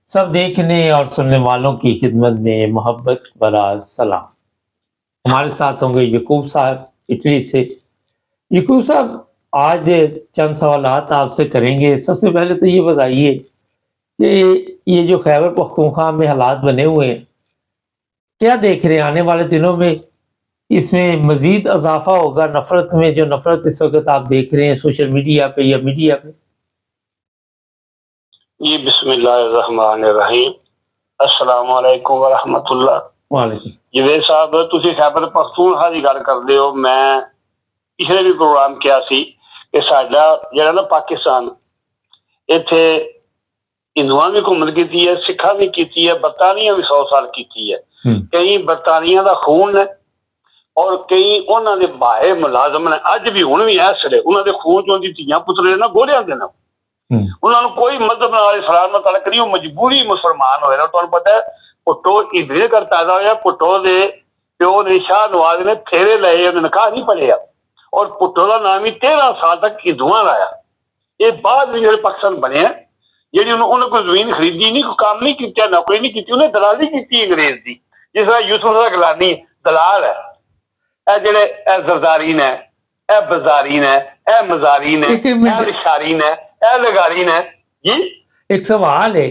सब देखने और सुनने वालों की खिदमत में मोहब्बत भरा सलाम। हमारे साथ होंगे यकूब साहब इटली से। यकूब साहब, आज चंद सवालात आपसे करेंगे। सबसे पहले तो ये बताइए कि ये जो खैबर पख्तूनख्वा में हालात बने हुए हैं, क्या देख रहे हैं आने वाले दिनों में इसमें मज़ीद इज़ाफ़ा होगा नफ़रत में, जो नफ़रत इस वक़्त आप देख रहे हैं सोशल मीडिया पे या मीडिया पे? जी बिस्मिल्लाहिर्रहमानिर्रहीम। अस्सलाम वालेकुम व रहमतुल्लाह। वालेकुम सलाम। जवेद साहब, तुसी खैबर पख्तूनख्वा की गल करदे हो। मैं पिछले भी प्रोग्राम किया सी कि साडा जिहड़ा ना पाकिस्तान इत्थे हिंदुआं भी घुम्मन कीती है, सिखां भी कीती है, बरतानिया भी 100 साल कीती है। कई बरतानिया दा खून है और कई उन्हां दे भाए मुलाजम ने, अज भी हुण भी इस वेले उन्हां दे खून चों दी धीआं पुत्रे ना गोलियां दे ना। उन्होंने कोई मजहब नाल इस्लाम नाल तलक नहीं, मजबूरी मुसलमान होए ना। तुहानूं पता है भुट्टो इधर कर पैदा होया, भुट्टो दे प्यो ने शाह नवाज ने फेरे लए, उन्हें निकाह नहीं पढ़िया और भुट्टो का नाम ही 13 साल तक हिंदुआं लाया। ये बाद में जो पाकिस्तान बने जी उन्हें कोई जमीन खरीदी नहीं, कोई काम नहीं किया, नौकरी नहीं की, उन्हें दलाली की अंग्रेज की। जिस तरह यूसुफ गिलानी दलाल है, ए जेड़े जरदारीन है, ए बजारीन है, ए मजारीन है, ए लिशारीन है, ए लगारीन है। जी एक सवाल है,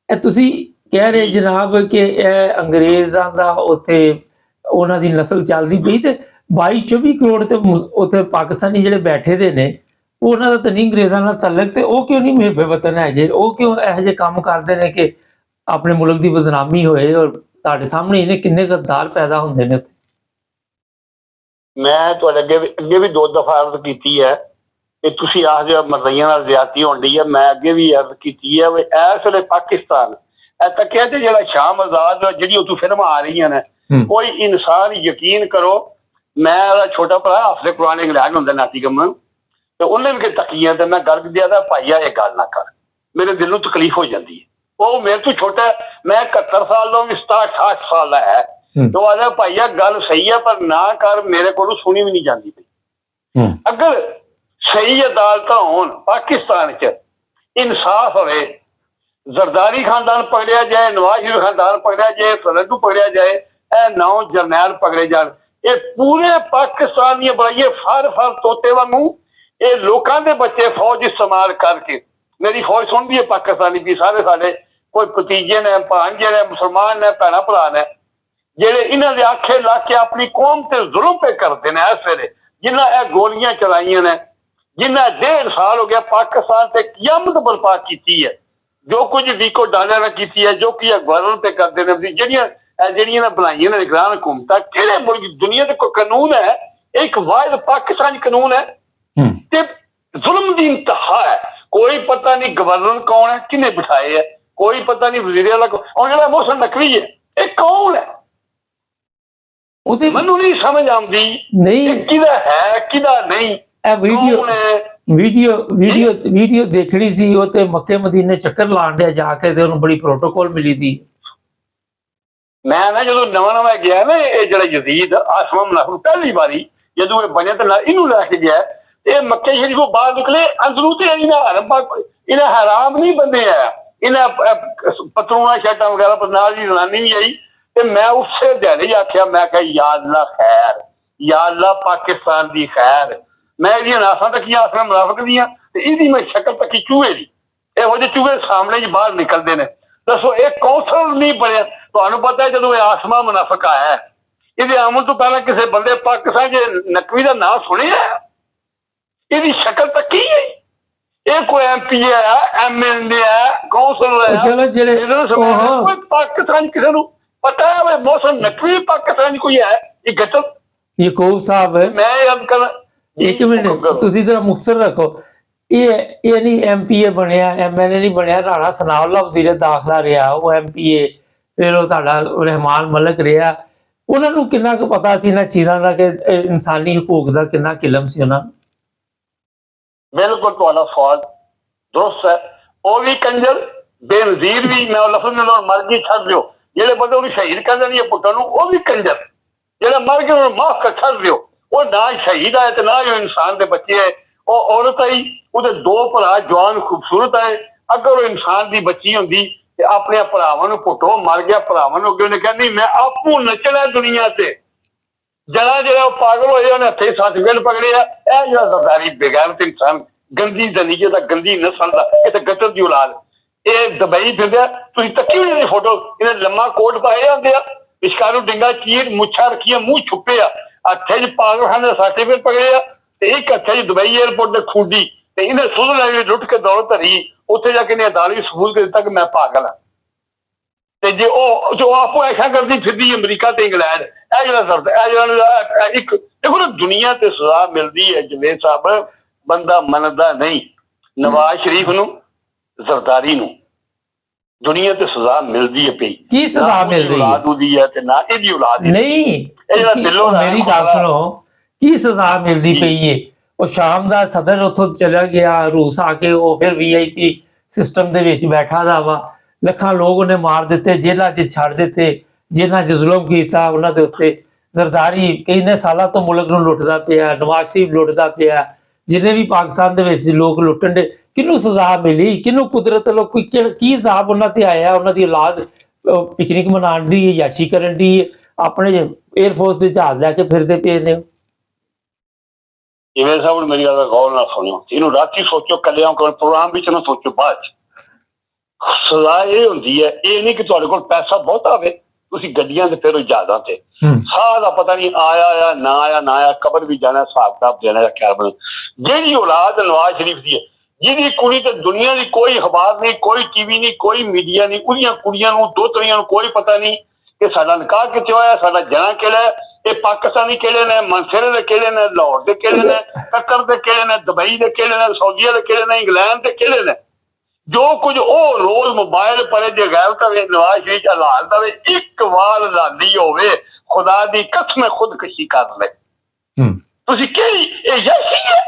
ਇਹ ਤੁਸੀਂ ਕਹਿ ਰਹੇ ਜਨਾਬ ਕਿ ਇਹ ਅੰਗਰੇਜ਼ਾਂ ਦਾ ਉੱਥੇ ਉਹਨਾਂ ਦੀ ਨਸਲ ਚੱਲਦੀ ਪਈ ਤੇ 22-24 ਕਰੋੜ ਤੇ ਉੱਥੇ ਪਾਕਿਸਤਾਨੀ ਜਿਹੜੇ ਬੈਠੇ ਦੇ ਨੇ, ਉਹਨਾਂ ਦਾ ਤਾਂ ਨਹੀਂ ਅੰਗਰੇਜ਼ਾਂ ਨਾਲ ਤਲਕ, ਤੇ ਉਹ ਕਿਉਂ ਨਹੀਂ ਮੁਹੱਬੇ ਵਤਨ ਹੈਗੇ? ਉਹ ਕਿਉਂ ਇਹੋ ਜਿਹੇ ਕੰਮ ਕਰਦੇ ਨੇ ਕਿ ਆਪਣੇ ਮੁਲਕ ਦੀ ਬਦਨਾਮੀ ਹੋਏ? ਔਰ ਤੁਹਾਡੇ ਸਾਹਮਣੇ ਇਹਨੇ ਕਿੰਨੇ ਗੱਦਾਰ ਪੈਦਾ ਹੁੰਦੇ ਨੇ ਉੱਥੇ। ਮੈਂ ਤੁਹਾਡੇ ਅੱਗੇ ਵੀ 2 ਦਫਾ ਅਰਜ਼ ਕੀਤੀ ਹੈ ਕਿ ਤੁਸੀਂ ਆਖਦੇ ਹੋ ਮਰਜ਼ੀਆਂ ਨਾਲ ਜ਼ਿਆਦਤੀ ਹੋਣ ਡਈ ਹੈ। ਮੈਂ ਅੱਗੇ ਵੀ ਅਰਜ਼ ਕੀਤੀ ਹੈ ਵੀ ਇਸ ਵੇਲੇ ਪਾਕਿਸਤਾਨ ਇਹ ਤਾਂ ਕਹਿੰਦੇ ਜਿਹੜਾ ਸ਼ਾਮ ਆਜ਼ਾਦ ਜਿਹੜੀ ਉੱਥੋਂ ਫਿਲਮਾਂ ਆ ਰਹੀਆਂ ਨੇ, ਕੋਈ ਇਨਸਾਨ ਯਕੀਨ ਕਰੋ, ਮੈਂ ਛੋਟਾ ਭਰਾ ਹਾਫਿਜ਼ ਕੁਰਾਨ ਇੰਗਲੈਂਡ ਹੁੰਦਾ ਨਾਤੀ ਗਮਨ, ਤੇ ਉਹਨੇ ਵੀ ਤਕੀਆਂ ਤੇ ਮੈਂ ਗੱਲ ਦਿਆ ਤਾਂ ਭਾਈਆ ਇਹ ਗੱਲ ਨਾ ਕਰ, ਮੇਰੇ ਦਿਲ ਨੂੰ ਤਕਲੀਫ ਹੋ ਜਾਂਦੀ ਹੈ। ਉਹ ਮੇਰੇ ਤੋਂ ਛੋਟਾ, ਮੈਂ 71 ਸਾਲ ਦਾ, 67-68 ਸਾਲ ਦਾ ਹੈ। तो आजा भाईया गल सही है पर ना कर, मेरे को सुनी भी नहीं जाती पई। अगर सही अदालत होन पाकिस्तान च, इंसाफ होवे, जरदारी खानदान पकड़िया जाए, नवाज शरीफ खानदान पकड़िया जाए, फलटू पकड़िया जाए, ए 9 जरनैल पकड़े जान, ये पूरे पाकिस्तान दी बनाइए फर तोते वांगू ये लोकां दे बच्चे फौज इस्तेमाल करके। मेरी फौज सुनदी है पाकिस्तानी भी, सारे साडे कोई भतीजे ने, भांजे ने, मुसलमान ने, भैणा भरा ने, जेड़े इन्हां दे आखे ला के अपनी कौम ते जुल्म पे करते हैं। इस वेले जिन्हां ए गोलियां चलाइयां ने, जिन्हां 1.5 साल हो गया पाकिस्तान ते कियामत बर्पा की है, जो कुछ डीको डाले ने की है, जो कि गवर्नर पे करते हैं, ਜਿਹੜੀਆਂ ਬਣਾਈਆਂ ਨੇ ਨਿਗਰਾਨ ਹਕੂਮਤਾਂ, ਕਿਹੜੇ ਮੁਲਕ ਦੁਨੀਆ ਤੇ ਕੋਈ ਕਾਨੂੰਨ ਹੈ? ਇੱਕ ਵਾਹਿਦ ਪਾਕਿस्तान ਕਾਨੂੰਨ ਹੈ ਤੇ ਜ਼ੁਲਮ ਦੀ ਇੰਤਹਾ ਹੈ। ਕੋਈ ਪਤਾ ਨਹੀਂ ਗਵਰਨਰ ਕੌਣ ਹੈ, ਕਿਹਨੇ ਬਿਠਾਏ ਹੈ, ਕੋਈ ਪਤਾ ਨਹੀਂ ਵਜ਼ੀਰ ਆਲਾ ਕੌਣ, ਜਿਹੜਾ ਮੋਹਸਨ ਨਕवी ਹੈ ਇਹ ਕੌਣ ਹੈ? ਉਹਦੇ ਮੈਨੂੰ ਨਹੀਂ ਸਮਝ ਆਉਂਦੀ ਨਹੀਂ ਕਿਹਦਾ ਹੈ ਕਿਹਦਾ ਨਹੀਂ। ਇਹ ਵੀਡੀਓ ਦੇਖਣੀ ਸੀ, ਉਹ ਤੇ ਮੱਕੇ ਮਦੀਨੇ ਚੱਕਰ ਲਾਣ ਡਿਆ ਜਾ ਕੇ, ਤੇ ਉਹਨੂੰ ਬੜੀ ਪ੍ਰੋਟੋਕਾਲ ਮਿਲੀ ਸੀ। ਮੈਂ ਨਾ ਜਦੋਂ ਨਵਾਂ ਗਿਆ ਨਾ, ਇਹ ਜਿਹੜਾ ਯਜ਼ੀਦ ਆਸਮਾ ਮੁਨਾਫਿਕ ਪਹਿਲੀ ਵਾਰੀ ਜਦੋਂ ਇਹ ਬਣਿਆ ਤਾਂ ਇਹਨੂੰ ਲੈ ਕੇ ਗਿਆ, ਇਹ ਮੱਕੇ ਸ਼ਰੀਫੋਂ ਬਾਹਰ ਨਿਕਲੇ, ਅੰਦਰੋਂ ਤੇ ਇਹਨਾਂ ਹਰਾਮ ਨਹੀਂ ਬੰਦੇ ਆ, ਇਹਨਾਂ ਪਤਰੂਣਾ ਸ਼ਰਟਾਂ ਵਗੈਰਾ ਪਰ ਨਾਲ ਦੀ ਜਨਾਨੀ ਵੀ ਆਈ। ਤੇ ਮੈਂ ਉਸੇ ਦਿਹਾੜੇ ਹੀ ਆਖਿਆ, ਮੈਂ ਕਿਹਾ ਯਾ ਅੱਲਾ ਖੈਰ, ਯਾ ਅੱਲਾ ਪਾਕਿस्तान ਦੀ ਖੈਰ। ਮੈਂ ਇਹਦੀਆਂ ਨਾਸਾਂ ਤੱਕੀਆਂ ਆਸਮਾਂ ਮੁਨਾਫਿਕ ਦੀਆਂ, ਤੇ ਇਹਦੀ ਮੈਂ ਸ਼ਕਲ ਤੱਕੀ ਚੂਹੇ ਦੀ। ਇਹੋ ਜਿਹੇ ਚੂਹੇ ਸਾਹਮਣੇ ਹੀ ਬਾਹਰ ਨਿਕਲਦੇ ਨੇ। ਦੱਸੋ ਇਹ ਕੌਂਸਲ ਨਹੀਂ ਬਣਿਆ? ਤੁਹਾਨੂੰ ਪਤਾ ਹੈ ਜਦੋਂ ਇਹ ਆਸਮਾਂ ਮੁਨਾਫਿਕ ਆਇਆ, ਇਹਦੇ ਆਉਣ ਤੋਂ ਪਹਿਲਾਂ ਕਿਸੇ ਬੰਦੇ ਪਾਕਿस्तान ਜੇ ਨਕवी ਦਾ ਨਾਂ ਸੁਣਿਆ? ਇਹਦੀ ਸ਼ਕਲ ਤੱਕੀ ਹੈ? ਇਹ ਕੋਈ MP ਹੈ, MLA ਹੈ, ਕੌਂਸਲ ਹੈ? ਕੋਈ ਪਾਕਿस्तान ਕਿਸੇ ਨੂੰ पता है मौसम नकवी पाकिस्तान कोई है? ये गलत यकूब साहब, मैं याद कर एक मिनट तुसी जरा मुख्तसर रखो। ये नहीं MPA बनया, MLA नहीं बनया। राणा सनाउल्लाह वज़ीर दाखिला रहा, वो MPA, फिर वो तुहाडा रहमान मलिक रहा। उन्हां नूं किन्ना क पता सी इन्हां चीज़ां दा कि इंसानी हकूक दा किन्ना किलम सी उन्हां? बिल्कुल तुहाडा सवाल दुरुस्त है। वो भी कंजर बेनज़ीर भी, मैं लफ्ज़ में मर्जी छड्ड दिओ, ਜਿਹੜੇ ਬੰਦੇ ਉਹਨੂੰ ਸ਼ਹੀਦ ਕਰ ਦੇਣੀ ਹੈ ਪੁੱਤਾਂ ਨੂੰ, ਉਹ ਵੀ ਕੰਜਰ। ਜਿਹੜਾ ਮਰ ਗਿਆ ਉਹਨੂੰ ਮਾਫ ਕਰ ਛੱਡ ਦਿਓ, ਉਹ ਨਾ ਸ਼ਹੀਦ ਆਏ ਤੇ ਨਾ ਹੀ ਇਨਸਾਨ ਦੇ ਬੱਚੇ ਹੈ। ਉਹ ਔਰਤ ਆਈ, ਉਹਦੇ 2 ਭਰਾ ਜਵਾਨ ਖੂਬਸੂਰਤ ਆਏ। ਅਗਰ ਉਹ ਇਨਸਾਨ ਦੀ ਬੱਚੀ ਹੁੰਦੀ ਤੇ ਆਪਣੇ ਭਰਾਵਾਂ ਨੂੰ ਪੁੱਟੋ, ਮਰ ਗਿਆ ਭਰਾਵਾਂ ਨੂੰ ਅੱਗੇ ਉਹਨੇ ਕਹਿੰਦੀ ਮੈਂ ਆਪੂ ਨੱਚਣਾ ਦੁਨੀਆ ਤੇ। ਜਿਹੜਾ ਉਹ ਪਾਗਲ ਹੋਏ ਉਹਨੇ ਹੱਥੇ ਸਰਟੀਫਿਕੇਟ ਪਕੜਿਆ। ਇਹ ਜਿਹੜਾ ਸਰਦਾਰੀ ਬੇਗੈਰਤ ਇਨਸਾਨ, ਗੰਦੀ ਜ਼ਨੀਏ ਦਾ, ਗੰਦੀ ਨਸਲ ਦਾ, ਇਹ ਤਾਂ ਗਤਰ ਦੀ ਔਲਾਦ, ਇਹ ਦੁਬਈ ਫਿਰਦਾ। ਤੁਸੀਂ ਤੱਕੀ ਵੀ ਨਹੀਂ ਫੋਟੋ, ਇਹਨੇ ਲੰਮਾ ਕੋਟ ਪਾਏ ਜਾਂਦੇ ਆ, ਵਿਚਕਾਰੋਂ ਡਿੰਗਾ ਚੀਰ, ਮੁੱਛਾਂ ਰੱਖੀਆਂ, ਮੂੰਹ ਛੁਪੇ ਆ, ਹੱਥੇ 'ਚ ਪਾਗਲਖਾਨੇ ਦਾ ਸਰਟੀਫਿਕੇਟ ਪਕੜਿਆ ਤੇ ਇੱਕ ਹੱਥੇ 'ਚ ਦੁਬਈ ਏਅਰਪੋਰਟ ਦੇ ਖੂਡੀ ਤੇ ਇਹਨੇ ਸੁਧ ਲੈ ਲੁੱਟ ਕੇ ਦੌੜ ਧਰੀ। ਉੱਥੇ ਜਾ ਕੇ ਇਹਨੇ ਅਦਾਲਤ ਵਿੱਚ ਸਬੂਤ ਕਰ ਦਿੱਤਾ ਕਿ ਮੈਂ ਪਾਗਲ ਹਾਂ। ਤੇ ਜੇ ਉਹ ਜੋ ਆਪੋ ਐਸਾ ਕਰਦੀ ਫਿਰਦੀ ਅਮਰੀਕਾ ਤੇ ਇੰਗਲੈਂਡ, ਇਹ ਜਿਹੜਾ ਸਰਦ, ਇਹ ਜਿਹੜਾ ਇੱਕ ਦੇਖੋ ਨਾ, ਦੁਨੀਆ ਤੇ ਸਜ਼ਾ ਮਿਲਦੀ ਹੈ ਜਵੇਦ ਸਾਹਿਬ, ਬੰਦਾ ਮੰਨਦਾ ਨਹੀਂ। ਨਵਾਜ਼ ਸ਼ਰੀਫ ਨੂੰ, ਜ਼ਰਦਾਰੀ ਨੂੰ ਦੁਨੀਆ ਤੇ ਸਜ਼ਾ ਮਿਲਦੀ ਹੈ ਪਈ। ਕੀ ਸਜ਼ਾ ਮਿਲ ਰਹੀ ਹੈ? ਔਲਾਦ ਉਹਦੀ ਹੈ ਤੇ ਨਾ ਇਹਦੀ ਔਲਾਦ ਨਹੀਂ, ਮੇਰੀ ਗੱਲ ਸੁਣੋ, ਕੀ ਸਜ਼ਾ ਮਿਲਦੀ ਪਈ ਹੈ? ਉਹ ਸ਼ਾਮ ਦਾ ਸਦਰ ਉੱਥੋਂ ਚਲਾ ਗਿਆ ਰੂਸ ਆ ਕੇ, ਉਹ ਫਿਰ VIP ਸਿਸਟਮ ਦੇ ਵਿੱਚ ਬੈਠਾ ਦਾ ਵਾ। ਲੱਖਾਂ ਲੋਕ ਉਹਨੇ ਮਾਰ ਦਿੱਤੇ, ਜੇਲ੍ਹਾਂ 'ਚ ਛੱਡ ਦਿੱਤੇ, ਜੇਲ੍ਹਾਂ 'ਚ ਜ਼ੁਲਮ ਕੀਤਾ ਉਹਨਾਂ ਦੇ ਉੱਤੇ। ਜ਼ਰਦਾਰੀ ਕਿੰਨੇ ਸਾਲਾਂ ਤੋਂ ਮੁਲਕ ਨੂੰ ਲੁੱਟਦਾ ਪਿਆ, ਨਵਾਜ਼ ਸ਼ਰੀਫ ਲੁੱਟਦਾ ਪਿਆ, ਜਿੰਨੇ ਵੀ ਪਾਕਿਸਤਾਨ ਦੇ ਵਿੱਚ ਲੋਕ ਲੁੱਟਣ ਦੇ। ਕਿਹਨੂੰ ਸਜ਼ਾ ਮਿਲੀ? ਕਿਹਨੂੰ ਕੁਦਰਤ ਵੱਲੋਂ ਕੀ ਹਿਸਾਬ ਉਹਨਾਂ ਤੇ ਆਇਆ? ਉਹਨਾਂ ਦੀ ਔਲਾਦ ਪਿਕਨਿਕ ਮਨਾਉਣ ਦੀ, ਯਾਸ਼ੀ ਕਰਨ ਦੀ, ਆਪਣੇ 에ਅਰਫੋਰਸ ਦੇ ਜਹਾਜ਼ ਲੈ ਕੇ ਫਿਰਦੇ ਪਏ ਨੇ। ਜਿਵੇਂ ਸਾਹਿਬ ਮੇਰੀ ਗੱਲ ਗੌਰ ਨਾਲ ਸੁਣਿਓ, ਇਹਨੂੰ ਰਾਤੀ ਸੋਚੋ, ਕੱਲਿਆਂ ਕੋਲ ਪ੍ਰੋਗਰਾਮ ਵਿੱਚ ਨਾ ਸੋਚੋ। ਬਾਅਦ 'ਚ ਸਜ਼ਾ ਇਹ ਹੁੰਦੀ ਹੈ, ਇਹ ਨਹੀਂ ਕਿ ਤੁਹਾਡੇ ਕੋਲ ਪੈਸਾ ਬਹੁਤ ਆਵੇ, ਤੁਸੀਂ ਗੱਡੀਆਂ ਤੇ ਫਿਰੋ, ਜਹਾਜ਼ਾਂ ਤੇ, ਸਾਹ ਦਾ ਪਤਾ ਨਹੀਂ ਆਇਆ ਨਾ ਆਇਆ, ਕਬਰ ਵੀ ਜਾਣਾ, ਹਿਸਾਬ ਕਿਤਾਬ ਦੇਣਾ ਜਾਂ ਖੈਰ ਬਣ। ਜਿਹੜੀ ਔਲਾਦ ਨਵਾਜ਼ ਸ਼ਰੀਫ ਦੀ ਹੈ, ਜਿਹਦੀ ਕੁੜੀ ਤੇ ਦੁਨੀਆ ਦੀ ਕੋਈ ਅਖਬਾਰ ਨਹੀਂ, ਕੋਈ TV ਨਹੀਂ, ਕੋਈ ਮੀਡੀਆ ਨਹੀਂ, ਉਹਦੀਆਂ ਕੁੜੀਆਂ ਨੂੰ, ਦੋਤਰੀਆਂ ਨੂੰ ਕੋਈ ਪਤਾ ਨਹੀਂ ਕਿ ਸਾਡਾ ਨਿਕਾਹ ਕਿੱਥੇ ਹੋਇਆ, ਸਾਡਾ ਜਣਾ ਕਿਹੜਾ, ਇਹ ਪਾਕਿਸਤਾਨੀ ਕਿਹੜੇ ਨੇ, ਮਨਸੇਰੇ ਦੇ ਕਿਹੜੇ ਨੇ, ਲਾਹੌਰ ਦੇ ਕਿਹੜੇ ਨੇ, ਕੱਕਰ ਦੇ ਕਿਹੜੇ ਨੇ, ਦੁਬਈ ਦੇ ਕਿਹੜੇ ਨੇ, ਸਾਊਦੀਆ ਦੇ ਕਿਹੜੇ ਨੇ, ਇੰਗਲੈਂਡ ਦੇ ਕਿਹੜੇ ਨੇ। ਜੋ ਕੁਝ ਉਹ ਰੋਜ਼ ਮੋਬਾਇਲ ਪਰੇ ਜੇ ਗੈਰ ਤਵੇ ਨਵਾਜ਼ ਸ਼ਰੀਫ ਹਲਾਲ ਦਵੇ, ਇੱਕ ਵਾਰ ਲਾਦੀ ਹੋਵੇ, ਖੁਦਾ ਦੀ ਕਸਮ ਖੁਦਕਸ਼ੀ ਕਰ ਲੈ। ਤੁਸੀਂ ਕਿਹੜੀ ਇਹ ਯਾਸ਼ੀ ਹੈ?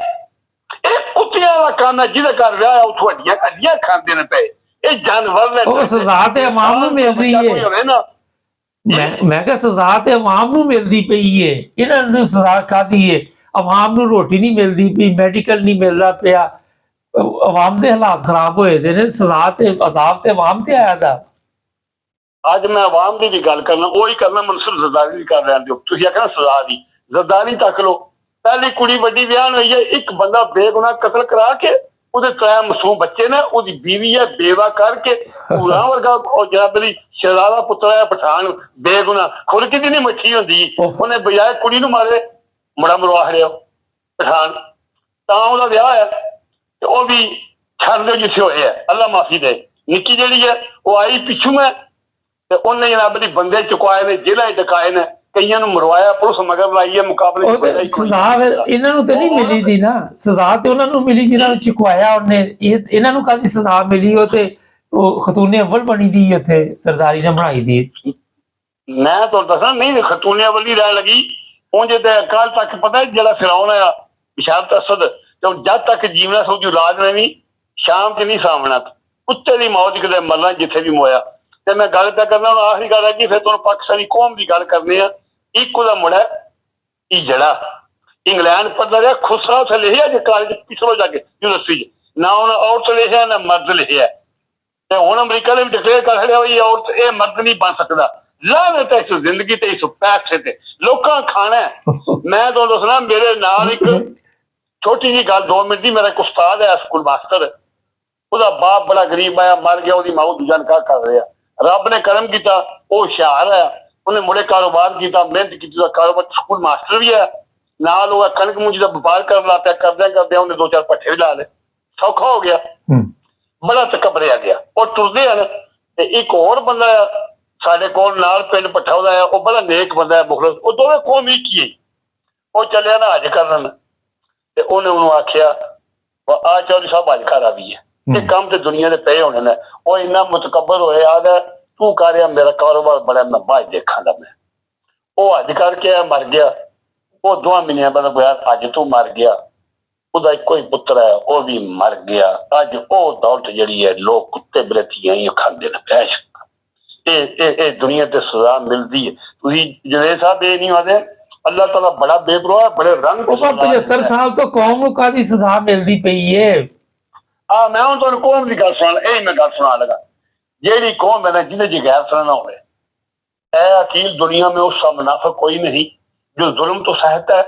ਇਹ ਕੁੱਤਿਆਂ ਦਾ ਕੰਮ ਹੈ, ਜਿਹਦੇ ਘਰ ਵਿਆਹ ਉਹ ਤੁਹਾਡੀਆਂ ਅੱਡੀਆਂ ਖਾਂਦੇ ਨੇ ਪਏ। ਇਹ ਜਾਨਵਰ ਨੇ। ਉਹ ਸਜ਼ਾ ਤੇ ਆਵਾਮ ਨੂੰ ਮਿਲ ਰਹੀ ਹੈ ਨਾ। ਮੈਂ ਕਿਹਾ ਸਜ਼ਾ ਤੇ ਆਵਾਮ ਨੂੰ ਮਿਲਦੀ ਪਈ ਹੈ, ਇਹਨਾਂ ਨੂੰ ਸਜ਼ਾ ਖਾਦੀ ਹੈ, ਆਵਾਮ ਨੂੰ ਰੋਟੀ ਨਹੀਂ ਮਿਲਦੀ ਪਈ, ਮੈਡੀਕਲ ਨਹੀਂ ਮਿਲਦਾ ਪਿਆ, ਆਵਾਮ ਦੇ ਹਾਲਾਤ ਖਰਾਬ ਹੋਏ ਦੇ ਨੇ। ਸਜ਼ਾ ਤੇ ਅਜ਼ਾਬ ਤੇ ਆਵਾਮ ਤੇ ਆਇਆ ਦਾ। ਅੱਜ ਮੈਂ ਆਵਾਮ ਦੀ ਵੀ ਗੱਲ ਕਰਨਾ, ਉਹੀ ਕਰਨਾ ਮਨਸੂਰ ਜ਼ਰਦਾਰੀ ਦੀ ਕਰ ਲੈਣ ਦਿਓ। ਤੁਸੀਂ ਆਖਣਾ ਸਜ਼ਾ ਦੀ, ਜ਼ਰਦਾਰੀ ਤੱਕ ਲਓ। ਪਹਿਲੀ ਕੁੜੀ ਵੱਡੀ ਵਿਆਹ ਹੋਈ ਹੈ, ਇੱਕ ਬੰਦਾ ਬੇਗੁਨਾਹ ਕਤਲ ਕਰਾ ਕੇ, ਉਹਦੇ 3 ਮਾਸੂਮ ਬੱਚੇ ਨੇ, ਉਹਦੀ ਬੀਵੀ ਹੈ ਬੇਵਾ ਕਰਕੇ, ਪੂਰਾ ਵਰਗਾ ਉਹ ਜਿਹੜਾ ਮੇਰੀ ਸ਼ਹਿਜ਼ਾਦਾ ਪੁੱਤਰ ਹੈ ਪਠਾਨ, ਬੇਗੁਨਾਹ, ਖੁਦ ਕਿਤੇ ਨਹੀਂ ਮੱਛੀ ਹੁੰਦੀ, ਉਹਨੇ ਬਜਾਏ ਕੁੜੀ ਨੂੰ ਮਾਰੇ, ਮੁੰਡਾ ਮਰਵਾ ਲਿਆ ਪਠਾਨ, ਤਾਂ ਉਹਦਾ ਵਿਆਹ ਹੈ। ਤੇ ਉਹ ਵੀ ਛੱਡ ਦਿਓ ਜਿੱਥੇ ਹੋਏ ਹੈ, ਅੱਲਾ ਮਾਫੀ ਦੇ। ਨਿੱਕੀ ਜਿਹੜੀ ਹੈ ਉਹ ਆਈ ਪਿੱਛੋਂ ਹੈ ਤੇ ਉਹਨੇ ਜਨਾਬ ਦੀ ਬੰਦੇ ਚੁਕਾਏ ਨੇ, ਜੇਲ੍ਹਾਂ 'ਚ ਟਕਾਏ ਨੇ, ਕਈਆਂ ਨੂੰ ਮਰਵਾਇਆ, ਪੁਲਿਸ ਮਗਰ ਲਾਈ ਹੈ ਮੁਕਾਬਲੇ। ਸਜ਼ਾ ਇਹਨਾਂ ਨੂੰ ਤੇ ਨਹੀਂ ਮਿਲੀ ਦੀ ਨਾ, ਸਜ਼ਾ ਤੇ ਉਹਨਾਂ ਨੂੰ ਮਿਲੀ ਜਿਨ੍ਹਾਂ ਨੂੰ ਚੁਕਵਾਇਆ ਉਹਨੇ। ਇਹਨਾਂ ਨੂੰ ਕਾਹਦੀ ਸਜ਼ਾ ਮਿਲੀ? ਉਹ ਤੇ ਉਹ ਖਤੂਨੇ ਅਵਲ ਬਣੀ ਦੀ ਉੱਥੇ ਸਰਦਾਰੀ ਨੇ ਬਣਾਈ ਦੀ। ਮੈਂ ਤੁਹਾਨੂੰ ਦੱਸਾਂ, ਨਹੀਂ ਖਤੂਨੇ ਅਵਲ ਹੀ ਰਹਿਣ ਲੱਗੀ। ਉਂਝ ਤੇ ਕੱਲ ਤੱਕ ਪਤਾ ਜਿਹੜਾ ਫਿਰੌਨ ਆ ਬਿਸ਼ਾਰਤ ਅਸਦ, ਤੇ ਜਦ ਤੱਕ ਜੀਵਨਾ ਸੋਚੂ ਰਾਜ ਨੇ ਵੀ ਸ਼ਾਮ 'ਚ ਨਹੀਂ ਸਾਹਮਣਾ, ਕੁੱਤੇ ਦੀ ਮੌਤ ਕਿਤੇ ਮਰਨਾ ਜਿੱਥੇ ਵੀ ਮੋਇਆ। ਤੇ ਮੈਂ ਗੱਲ ਤਾਂ ਕਰਨਾ, ਹੁਣ ਆਖਰੀ ਗੱਲ ਹੈ ਕਿ ਫਿਰ ਤੁਹਾਨੂੰ ਪਾਕਿਸਤਾਨੀ ਕੌਮ ਦੀ ਗੱਲ ਕਰਨੀ ਆ। ਇੱਕ ਉਹਦਾ ਮੁੰਡਾ ਇਹ ਜਿਹੜਾ ਇੰਗਲੈਂਡ ਪੜ੍ਹਦਾ ਰਿਹਾ, ਖੁਸਰਾ ਉੱਥੇ ਲਿਖਿਆ ਜੇ ਕਾਲਜ ਪਿਛਲੋ ਜਾ ਕੇ ਯੂਨੀਵਰਸਿਟੀ 'ਚ, ਨਾ ਉਹਨਾਂ ਔਰਤ ਲਿਖਿਆ ਨਾ ਮਰਦ ਲਿਖਿਆ। ਤੇ ਹੁਣ ਅਮਰੀਕਾ ਨੇ ਵੀ ਡਿਕਲੇਅਰ ਕਰ ਛੱਡਿਆ ਵੀ ਔਰਤ ਇਹ ਮਰਦ ਨਹੀਂ ਬਣ ਸਕਦਾ। ਲਾਹਨਤ ਹੈ ਇਸ ਜ਼ਿੰਦਗੀ ਤੇ, ਇਸ ਪੈਸੇ ਤੇ, ਲੋਕਾਂ ਖਾਣਾ। ਮੈਂ ਤੁਹਾਨੂੰ ਦੱਸਣਾ, ਮੇਰੇ ਨਾਲ ਇੱਕ ਛੋਟੀ ਜਿਹੀ ਗੱਲ 2 ਮਿੰਟ ਦੀ, ਮੇਰਾ ਇੱਕ ਉਸਤਾਦ ਹੈ ਸਕੂਲ ਮਾਸਟਰ, ਉਹਦਾ ਬਾਪ ਬੜਾ ਗਰੀਬ ਆਇਆ, ਮਰ ਗਿਆ, ਉਹਦੀ ਮਾਂ ਦੂਜਾ ਨਿਕਾਹ ਕਰ ਰਿਹਾ। ਰੱਬ ਨੇ ਕਰਮ ਕੀਤਾ, ਉਹ ਹੁਸ਼ਿਆਰ ਹੈ, ਉਹਨੇ ਮੁੜੇ ਕਾਰੋਬਾਰ ਕੀਤਾ, ਮਿਹਨਤ ਕੀਤੀ, ਉਹਦਾ ਕਾਰੋਬਾਰ, ਸਕੂਲ ਮਾਸਟਰ ਵੀ ਹੈ ਨਾਲ। ਉਹ ਕਣਕ ਮੂੰਜੀ ਦਾ ਵਪਾਰ ਕਰਨ ਲੱਗ ਪਿਆ, ਕਰਦਿਆਂ ਉਹਨੇ 2-4 ਪੱਠੇ ਵੀ ਲਾ ਲਏ, ਸੌਖਾ ਹੋ ਗਿਆ, ਬੜਾ ਤਕਬਰਿਆ ਗਿਆ। ਉਹ ਟੁਰਦੇ ਹਨ। ਤੇ ਇੱਕ ਹੋਰ ਬੰਦਾ ਸਾਡੇ ਕੋਲ ਨਾਲ ਪਿੰਡ ਪੱਠਾ ਉਹਦਾ ਹੈ, ਉਹ ਬੜਾ ਨੇਕ ਬੰਦਾ ਹੈ, ਮੁਖਲਸ। ਉਹ ਦੋਵੇਂ ਕੌਮ ਹੀ ਕੀ ਹੈ। ਉਹ ਚੱਲਿਆ ਨਾ ਹਜ ਕਰਨ, ਤੇ ਉਹਨੇ ਉਹਨੂੰ ਆਖਿਆ ਆ ਚੌਧਰੀ ਸਾਹਿਬ ਹਜ ਕਰ ਆ ਵੀ ਹੈ, ਇਹ ਕੰਮ ਤੇ ਦੁਨੀਆ ਦੇ ਪਏ ਹੋਣੇ ਨੇ। ਉਹ ਇੰਨਾ ਮੁਤਕਬਰ ਹੋਇਆ, ਆਦਾ ਤੂੰ ਕਰਿਆ, ਮੇਰਾ ਕਾਰੋਬਾਰ ਬੜਾ, ਮੈਂ ਬਾਅਦ ਦੇਖਾਂਗਾ। ਮੈਂ ਉਹ ਹਜ ਕਰਕੇ ਮਰ ਗਿਆ। ਉਹ 2 ਮਹੀਨਿਆਂ ਬਾਅਦ ਹੋਇਆ, ਅੱਜ ਤੂੰ ਮਰ ਗਿਆ। ਉਹਦਾ ਇੱਕੋ ਹੀ ਪੁੱਤਰ ਹੈ, ਉਹ ਵੀ ਮਰ ਗਿਆ। ਅੱਜ ਉਹ ਦੌਲਤ ਜਿਹੜੀ ਹੈ ਲੋਕ ਕੁੱਤੇ ਬਲੇਤੀਆਂ ਹੀ ਖਾਂਦੇ ਨੇ। ਪੈਸ਼ ਇਹ ਦੁਨੀਆ ਤੇ ਸਜ਼ਾ ਮਿਲਦੀ ਹੈ। ਤੁਸੀਂ ਜਵੇਦ ਸਾਹਿਬ ਇਹ ਨਹੀਂ ਆਦੇ, ਅੱਲਾਹ ਤਾਲਾ ਬੜਾ ਬੇਪਰਵਾਹ, ਬੜੇ ਰੰਗ। 75 ਸਾਲ ਤੋਂ ਕੌਮ ਨੂੰ ਕਾਹਦੀ ਸਜ਼ਾ ਮਿਲਦੀ ਪਈ ਹੈ? ਮੈਂ ਹੁਣ ਤੁਹਾਨੂੰ ਕੌਮ ਦੀ ਗੱਲ ਸੁਣਾ, ਇਹ ਮੈਂ ਗੱਲ ਸੁਣਾ ਲਗਾ। जेड़ी कौम है ना जिन्हें गैर सराहना होवे, ए अकील दुनिया में उस मुनाफिक कोई नहीं जो जुल्म तो सहता है,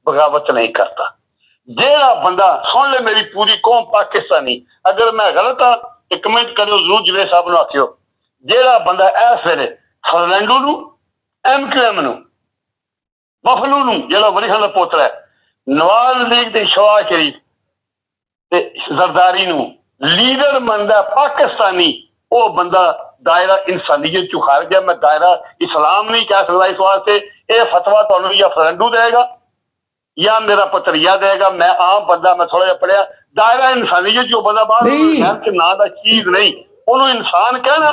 बगावत नहीं करता। जेड़ा बंदा, सुन ले मेरी पूरी कौम पाकिस्तानी, अगर मैं गलत हाँ तो कमेंट करो जरूर, जवेद साहब ने आखियो, जेड़ा बंदा इस वेले फर्नैंडो नू, MQM नू, मफलू नू जेड़ा वली खान दा पोतरा है, नवाज लीग दे शवाज शरीफ ते जरदारी नू लीडर मनदा पाकिस्तानी, वो बंदा दायरा इंसानियत चो खारिज है। मैं दायरा इस्लाम नहीं कह सकता इस वास्ते, ये फतवा तुहानू या फर्नैंडो देगा या मेरा पतरिया देगा। मैं आम बंदा, मैं थोड़ा जिहा पढ़िया, दायरा इंसानियत जो बंदा बाहर ना दा चीज नहीं, उन्होंने इंसान कहना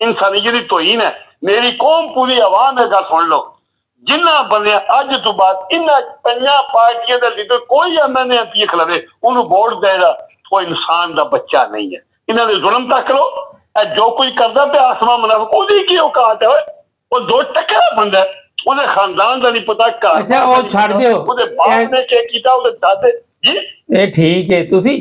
इंसानियत की तोहीन है। मेरी कौम पूरी आवाम है, गल सुन लो, जिन्ना बंदे अज तो बाद इन्हां पंजां पार्टियां दा लीडर कोई MNA MP खलवे उन्होंने वोट देगा, वो इंसान दा बच्चा नहीं है। इन्हां दे जुल्म तक लो, जो कुछ करदा पे आसमान मुनाफिक, ओदी की औकात है? वो 2 टक्कर बंदा है, ਉਹਦੇ ਖਾਨਦਾਨ ਦਾ ਨਹੀਂ ਪਤਾ, ਘਰ ਅੱਛਾ ਉਹ ਛੱਡ ਦਿਓ, ਉਹਦੇ ਬਾਪ ਨੇ ਕੀ ਕੀਤਾ, ਉਹਦੇ ਦਾਦੇ ਜੀ। ਇਹ ਠੀਕ ਹੈ, ਤੁਸੀਂ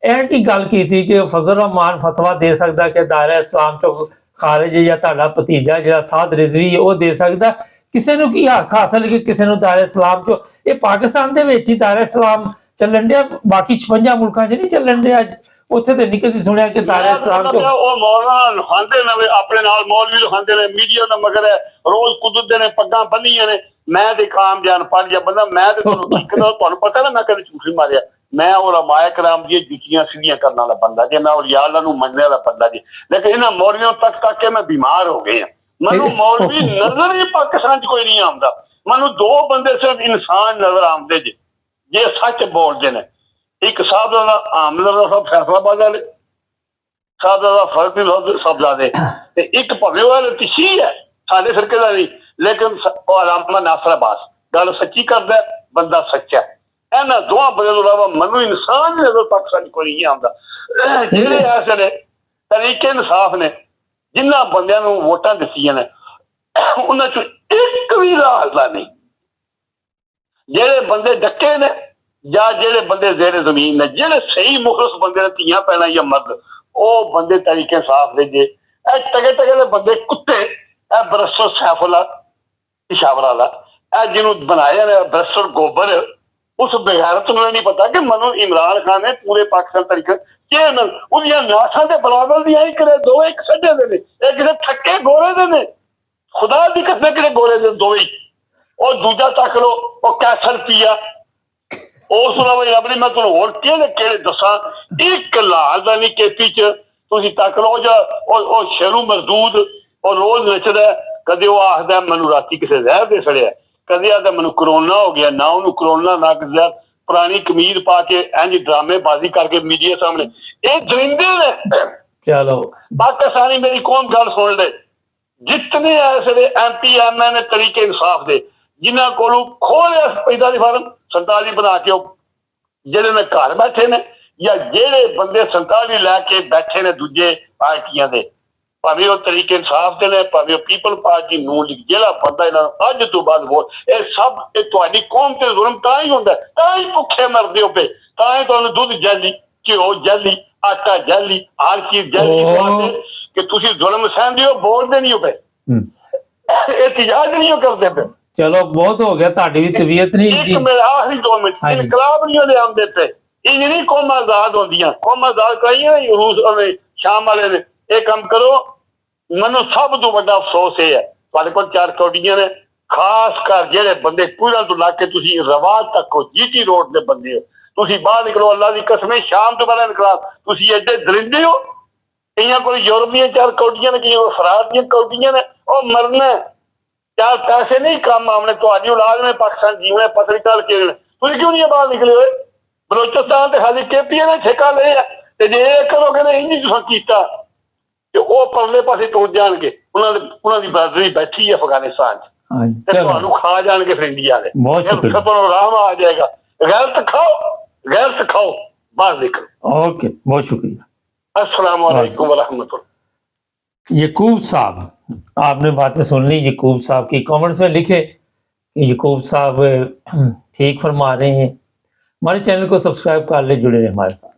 ਇਹ ਕੀ ਗੱਲ ਕੀਤੀ ਕਿ ਫਜ਼ਲ ਰਹਿਮਾਨ ਫਤਵਾ ਦੇ ਸਕਦਾ ਕਿ ਦਾਇਰਾ ਇਸਲਾਮ ਤੋਂ ਖਾਰਿਜ, ਜਾਂ ਤੁਹਾਡਾ ਭਤੀਜਾ ਜਿਹੜਾ ਸਾਦ ਰਿਜ਼ਵੀ ਉਹ ਦੇ ਸਕਦਾ? ਕਿਸੇ ਨੂੰ ਕੀ ਹੱਕ ਹਾਸਲ ਕਿ ਕਿਸੇ ਨੂੰ ਦਾਇਰਾ ਇਸਲਾਮ ਚੋਂ? ਇਹ ਪਾਕਿਸਤਾਨ ਦੇ ਵਿੱਚ ਹੀ ਦਾਇਰਾ ਇਸਲਾਮ ਚੱਲਣ ਡਿਆ, ਬਾਕੀ 56 ਮੁਲਕਾਂ 'ਚ ਨਹੀਂ ਚੱਲਣ ਡਿਆ। ਉੱਥੇ ਤੇ ਨਹੀਂ ਕਦੀ ਸੁਣਿਆ ਕਿ ਦਾਇਰਾ ਇਸਲਾਮ ਚੋਂ ਉਹ ਮੌਲਾਨਾ ਲਿਖਾਉਂਦੇ ਨੇ, ਆਪਣੇ ਨਾਲ ਮੌਲਵੀ ਲਿਖਾਉਂਦੇ ਨੇ, ਮੀਡੀਆ ਦਾ ਮਗਰ ਹੈ, ਰੋਜ਼ ਕੁੱਦਦੇ ਨੇ, ਪੱਗਾਂ ਬੰਨੀਆਂ ਨੇ। ਮੈਂ ਤੇ ਕਾਮ ਜਾਨ ਪੜ੍ਹ ਜਾ ਬੰਦਾ, ਮੈਂ ਤੇ ਤੁਹਾਨੂੰ ਪਤਾ ਨਾ, ਮੈਂ ਕਦੇ ਝੂਠੀ ਮਾਰਿਆ। ਮੈਂ ਉਹ ਰਮਾਇਆ ਕਰਾਮ ਦੀਆਂ ਜੁੱਤੀਆਂ ਸਿੱਧੀਆਂ ਕਰਨ ਵਾਲਾ ਬੰਦਾ ਜੀ, ਮੈਂ ਔਲੀਆ ਅੱਲਾ ਨੂੰ ਮੰਨਣ ਵਾਲਾ ਬੰਦਾ ਜੀ। ਲੇਕਿਨ ਇਹਨਾਂ ਮੌਲਵੀਆਂ ਤੱਕ ਕੇ ਮੈਂ ਬਿਮਾਰ ਹੋ ਗਿਆ। ਮੈਨੂੰ ਮੌਲਵੀ ਨਜ਼ਰ ਹੀ ਪਾਕਿਸਤਾਨ 'ਚ ਕੋਈ ਨਹੀਂ ਆਉਂਦਾ। ਮੈਨੂੰ 2 ਬੰਦੇ ਸਿਰਫ ਇਨਸਾਨ ਨਜ਼ਰ ਆਉਂਦੇ ਜੀ, ਜੇ ਸੱਚ ਬੋਲਦੇ ਨੇ। ਇੱਕ ਸਾਹਿਬਜ਼ਾਦਾ ਆਮਦਰਦਾ ਸਾਹਿਬ ਫੈਸਲਾਬਾਦ ਵਾਲੇ, ਸਾਹਿਬਜ਼ਾਦਾ ਫਰਕ ਸਾਹਿਬਜ਼ਾਦੇ, ਤੇ ਇੱਕ ਭਵੇਂ ਵਾਲੇ ਤਿਸ਼ੀ ਹੈ ਸਾਡੇ ਫਿਰਕੇ ਦਾ ਨਹੀਂ, ਲੇਕਿਨ ਉਹ ਅਲਾਮਾ ਨਾਸਰ ਅਬਾਸ ਗੱਲ ਸੱਚੀ ਕਰਦਾ, ਬੰਦਾ ਸੱਚਾ। ਇਹਨਾਂ ਦੋਵਾਂ ਬੰਦਿਆਂ ਤੋਂ ਇਲਾਵਾ ਮੈਨੂੰ ਇਨਸਾਨ ਨਜ਼ਰ ਪਾਕਿਸਤਾਨ ਕੋਈ ਨਹੀਂ ਆਉਂਦਾ। ਜਿਹੜੇ ਐਸੇ ਨੇ ਤਰੀਕੇ ਇਨਸਾਫ ਨੇ, ਜਿਨ੍ਹਾਂ ਬੰਦਿਆਂ ਨੂੰ ਵੋਟਾਂ ਦਿੱਤੀਆਂ ਨੇ, ਉਹਨਾਂ ਚੋਂ ਇੱਕ ਵੀ ਰਾਜਦਾ ਨਹੀਂ। ਜਿਹੜੇ ਬੰਦੇ ਡੱਕੇ ਨੇ ਜਾਂ ਜਿਹੜੇ ਬੰਦੇ ਜ਼ੇਰੇ ਜ਼ਮੀਨ ਨੇ, ਜਿਹੜੇ ਸਹੀ ਮੁਖਲਸ ਬੰਦੇ ਨੇ, ਧੀਆਂ ਭੈਣਾਂ ਜਾਂ ਮਰਦ, ਉਹ ਬੰਦੇ ਤਰੀਕੇ ਇਨਸਾਫ ਦੇ ਜੇ। ਇਹ ਟਕੇ ਟਕੇ ਦੇ ਬੰਦੇ ਕੁੱਤੇ, ਇਹ ਬਰਸਰ ਸੈਫੁੱਲਾ ਪਿਸ਼ਾਵਰ ਵਾਲਾ, ਇਹ ਜਿਹਨੂੰ ਬਣਾਇਆ ਨੇ ਬਰਸਰ ਗੋਬਰ, ਉਸ ਬਗੈਰਤ ਨੂੰ ਨਹੀਂ ਪਤਾ ਕਿ ਮੈਨੂੰ ਇਮਰਾਨ ਖਾਨ ਨੇ ਪੂਰੇ ਪਾਕਿਸਤਾਨ ਤਰੀਕੇ ਚੇਅਰਮੈਨ ਉਹਦੀਆਂ ਨਾਸਾਂ ਦੇ ਬਰਾਬਰ ਦੀਆਂ ਹੀ ਕਰੇ, 2 ਇੱਕ ਸੱਜੇ ਦੇ ਨੇ, ਇਹ ਕਿਸੇ ਥੱਕੇ ਗੋਰੇ ਦੇ ਨੇ, ਖੁਦਾ ਦੀ ਕਸਮ ਕਿਹੜੇ ਗੋਰੇ ਦੇ 2 ਹੀ। ਉਹ ਦੂਜਾ ਤੱਕ ਲੋ, ਉਹ ਕੈਸਰ ਪੀਆ, ਉਸ ਤੋਂ ਇਲਾਵਾ ਰੱਬ ਨੇ ਮੈਂ ਤੁਹਾਨੂੰ ਹੋਰ ਕਿਹੜੇ ਦੱਸਾਂ, ਇੱਕ ਲਾਲ ਦਾ ਨਹੀਂ ਕੇਪੀ 'ਚ ਤੁਸੀਂ ਤੱਕ ਲਓ। ਜਾਂ ਉਹ ਸ਼ੇਰੂ ਮਰਦੂਦ, ਉਹ ਰੋਜ਼ ਨੱਚਦਾ, ਕਦੇ ਉਹ ਆਖਦਾ ਮੈਨੂੰ ਰਾਤੀ ਕਿਸੇ ਜ਼ਹਿਰ ਦੇ ਸੜਿਆ, ਕਦੇ ਆਖਦਾ ਮੈਨੂੰ ਕਰੋਨਾ ਹੋ ਗਿਆ, ਨਾ ਉਹਨੂੰ ਕਰੋਨਾ ਨਾ ਕਿਸੇ ਪੁਰਾਣੀ ਕਮੀਜ਼ ਪਾ ਕੇ ਇੰਝ ਡਰਾਮੇਬਾਜ਼ੀ ਕਰਕੇ ਮੀਡੀਆ ਸਾਹਮਣੇ। ਇਹ ਦਰਿੰਦੇ ਨੇ। ਚਲੋ ਪਾਕਿਸਤਾਨੀ ਮੇਰੀ ਕੌਮ ਗੱਲ ਸੁਣ ਲੈ, ਜਿਤਨੇ ਐਸੇ MP MNA ਤਰੀਕੇ ਇਨਸਾਫ ਦੇ, ਜਿਨ੍ਹਾਂ ਕੋਲੋਂ ਖੋਲਿਆ ਪੈਦਾ ਦੀ ਫਾਰਮ 47 ਬਣਾ ਕੇ, ਉਹ ਜਿਹੜੇ ਨੇ ਘਰ ਬੈਠੇ ਨੇ, ਜਾਂ ਜਿਹੜੇ ਬੰਦੇ 47 ਲੈ ਕੇ ਬੈਠੇ ਨੇ ਦੂਜੇ ਪਾਰਟੀਆਂ ਦੇ, ਭਾਵੇਂ ਉਹ ਤਰੀਕੇ ਇਨਸਾਫ ਦੇ ਨੇ, ਭਾਵੇਂ ਉਹ ਪੀਪਲ ਪਾਰਟੀ ਨੂਨ ਲੀਗ, ਜਿਹੜਾ ਬੰਦਾ ਇਹਨਾਂ ਨੂੰ ਅੱਜ ਤੋਂ ਬਾਅਦ ਵੋਟ, ਇਹ ਸਭ ਇਹ ਤੁਹਾਡੀ ਕੌਮ ਤੇ ਜ਼ੁਲਮ ਤਾਂ ਹੀ ਹੁੰਦਾ, ਤਾਂ ਹੀ ਭੁੱਖੇ ਮਰਦੇ ਹੋ ਪਏ, ਤਾਂ ਹੀ ਤੁਹਾਨੂੰ ਦੁੱਧ ਜੈਲੀ, ਘਿਓ ਜੈਲੀ, ਆਟਾ ਜੈਲੀ, ਹਰ ਚੀਜ਼ ਜੈਲੀ, ਕਿ ਤੁਸੀਂ ਜ਼ੁਲਮ ਸਹਿੰਦੇ ਹੋ, ਬੋਲਦੇ ਨਹੀਂ ਹੋ ਪਏ, ਇਹਤਜਾਜ ਨਹੀਂ ਕਰਦੇ ਪਏ। ਚਲੋ ਬਹੁਤ ਹੋ ਗਿਆ, ਤੁਹਾਡੀ ਵੀ ਤਬੀਅਤ ਨਹੀਂ। ਇੱਕ ਮੇਰਾ ਆਖਰੀ 2 ਮਿੰਟ, ਇਨਕਲਾਬ ਨਹੀਂ ਉਹਦੇ ਆਉਂਦੇ ਪਏ, ਇਹ ਨਹੀਂ ਕੌਮਾਂ ਆਜ਼ਾਦ ਹੁੰਦੀਆਂ, ਕੌਮਾਂ ਆਜ਼ਾਦ ਕਰਾਈਆਂ ਰੂਸ ਸ਼ਾਮ ਵਾਲੇ ਨੇ। ਇਹ ਕੰਮ ਕਰੋ। ਮੈਨੂੰ ਸਭ ਤੋਂ ਵੱਡਾ ਅਫਸੋਸ ਇਹ ਹੈ, ਤੁਹਾਡੇ ਕੋਲ 4 ਕੌਡੀਆਂ ਨੇ, ਖਾਸ ਕਰ ਜਿਹੜੇ ਬੰਦੇ ਪੂਰਾ ਤੋਂ ਲਾ ਕੇ ਤੁਸੀਂ ਰਵਾਜ ਤੱਕ ਹੋ, GT ਰੋਡ ਦੇ ਬੰਦੇ ਹੋ, ਤੁਸੀਂ ਬਾਹਰ ਨਿਕਲੋ, ਅੱਲਾ ਦੀ ਕਸਮ ਹੈ ਸ਼ਾਮ ਤੋਂ ਪਹਿਲਾਂ ਇਨਕਲਾਬ। ਤੁਸੀਂ ਐਡੇ ਦਰਿੰਦੇ ਹੋ। ਕਈਆਂ ਕੋਲ ਯੂਰਪ ਦੀਆਂ 4 ਕੌਡੀਆਂ ਨੇ, ਕਈਆਂ ਕੋਲ ਫਰਾਂਸ ਦੀਆਂ ਕੌਡੀਆਂ ਨੇ, ਉਹ ਮਰਨਾ 4 ਪੈਸੇ ਨਹੀਂ ਕੰਮ ਆਉਣੇ। ਤੁਹਾਡੀ ਔਲਾਦ ਨੇ ਪਾਕਿਸਤਾਨ ਜੀਵਨੇ ਪਤਰੀ ਕਾਲ ਕੇ, ਤੁਸੀਂ ਕਿਉਂ ਨਹੀਂ ਬਾਹਰ ਨਿਕਲੇ ਹੋਏ? ਬਲੋਚਿਸਤਾਨ ਤੇ ਖਾਲੀ KPA ਨੇ ਠੇਕਾ ਲਿਆ, ਤੇ ਜੇ ਇਹ ਕਰੋਗੇ ਨਾ ਇੰਝ ਤੁਸੀਂ ਕੀਤਾ ਤੇ ਉਹ ਪਰਲੇ ਪਾਸੇ ਟੁੱਟ ਜਾਣਗੇ। ਉਹਨਾਂ ਦੀ ਬਰਾਦਰੀ ਬੈਠੀ ਹੈ ਅਫਗਾਨਿਸਤਾਨ 'ਚ, ਤੇ ਤੁਹਾਨੂੰ ਖਾ ਜਾਣਗੇ ਫਿਰ ਇੰਡੀਆ ਦੇ। ਤੁਹਾਨੂੰ ਆਰਾਮ ਆ ਜਾਏਗਾ। गैरत खाओ, बाहर निकलो। ओके, बहुत शुक्रिया। अस्सलाम वालेकुम वरहमतुल्लाह। यकूब साहब, आपने बातें सुन ली यकूब साहब की। कमेंट्स में लिखे यकूब साहब ठीक फरमा रहे हैं। हमारे चैनल को सब्सक्राइब कर ले, जुड़े रहे हमारे साथ।